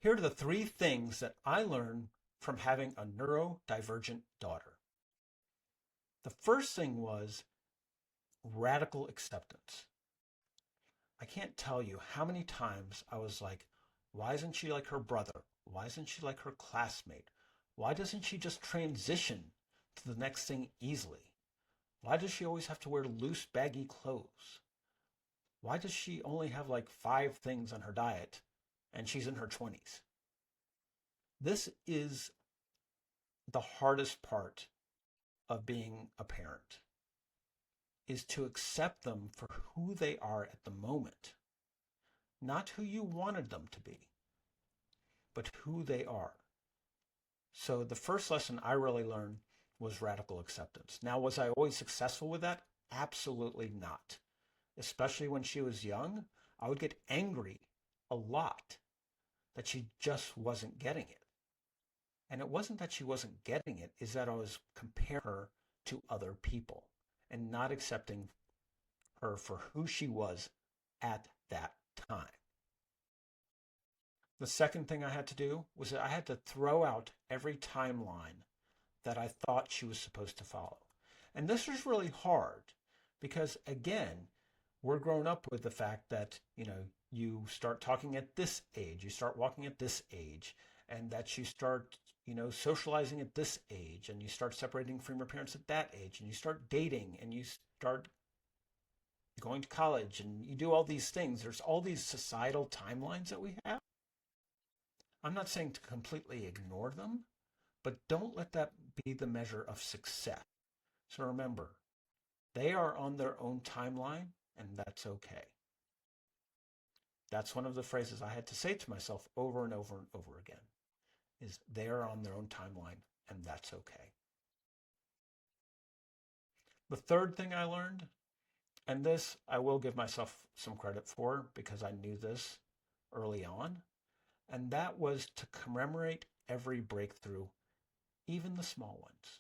Here are the 3 things that I learned from having a neurodivergent daughter. The first thing was radical acceptance. I can't tell you how many times I was like, why isn't she like her brother? Why isn't she like her classmate? Why doesn't she just transition to the next thing easily? Why does she always have to wear loose, baggy clothes? Why does she only have like 5 things on her diet and she's in her 20s? This is the hardest part of being a parent, is to accept them for who they are at the moment, not who you wanted them to be, but who they are. So the first lesson I really learned was radical acceptance. Now, was I always successful with that? Absolutely not. Especially when she was young, I would get angry a lot that she just wasn't getting it. And it wasn't that she wasn't getting it, is that I was comparing her to other people and not accepting her for who she was at that time. The second thing I had to do was that I had to throw out every timeline that I thought she was supposed to follow. And this was really hard because, again, we're grown up with the fact that, you start talking at this age, you start walking at this age, and that you start, socializing at this age, and you start separating from your parents at that age, and you start dating, and you start going to college, and you do all these things. There's all these societal timelines that we have. I'm not saying to completely ignore them, but don't let that be the measure of success. So remember, they are on their own timeline, and that's okay. That's one of the phrases I had to say to myself over and over and over again, is they are on their own timeline, and that's okay. The third thing I learned, and this I will give myself some credit for because I knew this early on, and that was to commemorate every breakthrough, even the small ones.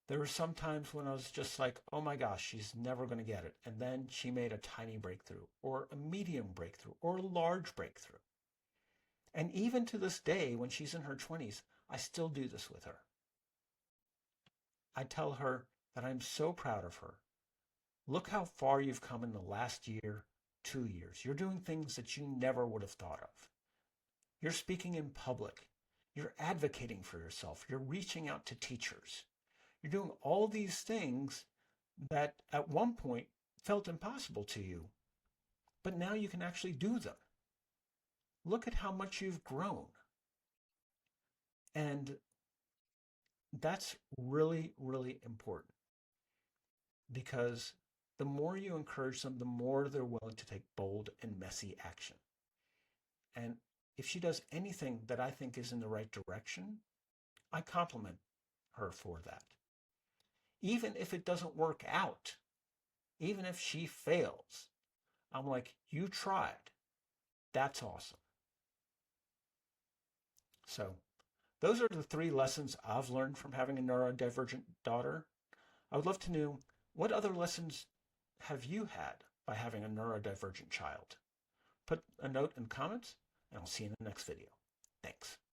There were some times when I was just like, oh my gosh, she's never going to get it. And then she made a tiny breakthrough, or a medium breakthrough, or a large breakthrough. And even to this day, when she's in her 20s, I still do this with her. I tell her that I'm so proud of her. Look how far you've come in the last year, 2 years. You're doing things that you never would have thought of. You're speaking in public. You're advocating for yourself. You're reaching out to teachers. You're doing all these things that at one point felt impossible to you, but now you can actually do them. Look at how much you've grown. And that's really, really important because the more you encourage them, the more they're willing to take bold and messy action. And if she does anything that I think is in the right direction, I compliment her for that. Even if it doesn't work out, even if she fails, I'm like, you tried. That's awesome. So those are the 3 lessons I've learned from having a neurodivergent daughter. I would love to know, what other lessons have you had by having a neurodivergent child? Put a note in comments, and I'll see you in the next video. Thanks.